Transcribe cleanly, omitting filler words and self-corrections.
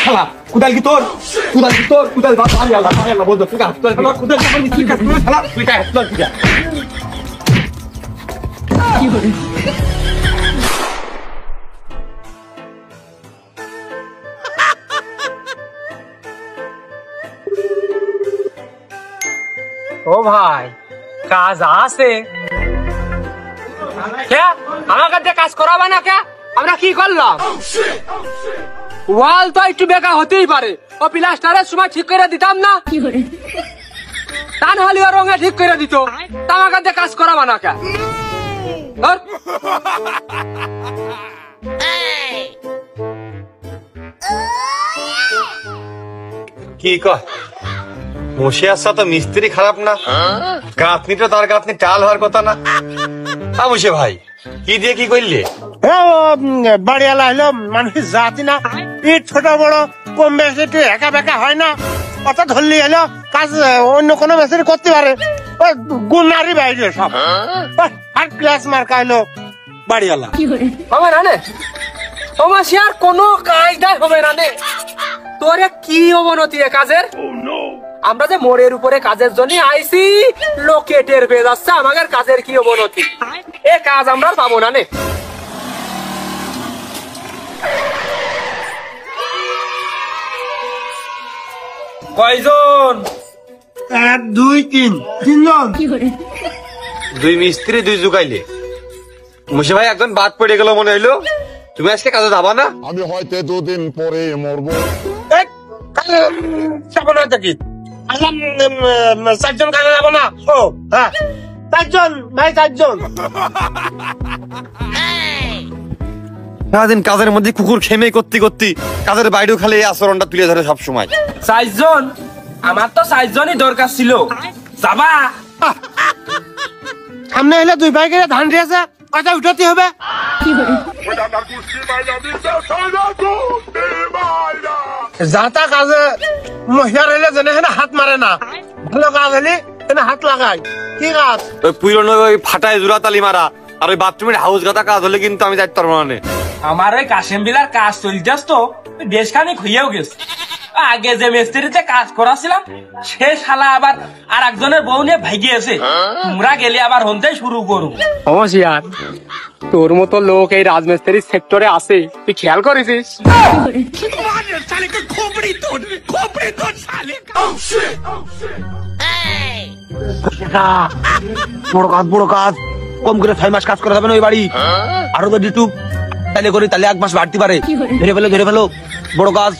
শালা কুদাল কি তোর কুদাল বাড়ি বলতো কুদাল শালা তুই কাজ তোর কি করে ও ভাই কাজ আছে আমাকে কাজ করাবে না কে আমরা কি করলাম ওয়াল তো একটু বেকার হতেই পারে ও প্লাস্টারের সময় ঠিক করে দিতাম না তা নাহলে ও রঙে ঠিক করে দিত আমাকে কাজ করাবে না কে কি কয় বসে আসা তো মিস্ত্রি খারাপ না গাঁথনিটা তার গাঁথনি টাল হওয়ার কথা না বসে ভাই কি দিয়ে কি করলে বাড়িওয়ালা হলো মানুষের জাতি না ইট ছোট বড় কম বেশি একটু একা বেকা হয় না অত ধরলি এলো কাজ অন্য কোনো মেশিন করতে পারে গুনারি বাইরে সব হার্ড ক্লাস মার্কা হলো বাড়িওয়ালা হবে না সে আর কোনো কায়দায় হবে না তোরে কি অবনতি কাজের আমরা যে মোড়ের উপরে কাজের জন্য আইসি লোকে টের পেয়ে যাচ্ছে আমাদের কাজের কি অবনতি এ কাজ আমরা পাবো না কয়জন 1 2 3 তিনজন দুই মিস্ত্রি দুই জুগাইলে মুশে ভাই একজন বাদ পড়ে গেল মনে হইলো তুমি আজকে কাজে যাবা না আমি হয়তো 2 দিন পরে মরবো যাবো না দেখি চারজন কাজে যাবো না ও হ্যাঁ চারজন ভাই চারজন সারাদিন কাজের মধ্যে কুকুর খেমে করতে কাজের বাইরেও খালি এই আচরণটা তুলে ধরে সব সময় চারজন আমার তো চারজনই দরকার ছিল যাবা সামনে এলে দুই ভাই করে ধান দিয়েছে কথা উঠাতে হবে যাতা কাজে মহিলার এলে যেন হাত মারে না ভালো কাজ হলে হাত লাগাই কি কাজ ওই পুরনো ওই ফাটায় জোড়া তালি মারা আর ওই বাথরুমের হাউস গাঁথা কাজ হলে কিন্তু আমি যাইতে পারবো না আমার ওই কাশেম বিলার কাজ চলতেস তো বেশ খানিক হইয়াও গেছে আগে যে মিস্ত্রিতে কাজ করাছিলাম সে শালা আবার আর একজনের বউ নিয়ে ভাগিয়েছে তোমরা গেলে আবার হনতে শুরু করবো সমস্যার তোর মতো লোক এই রাজমিস্ত্রির সেক্টরে আছে তুই খেয়াল করেছিস বড় কাজ কম করে 6 মাস কাজ করা যাবে না ওই বাড়ি আরো যদি একটু তাহলে করি তাহলে 1 মাস বাড়তে পারে ধরে ফেলো বড় কাজ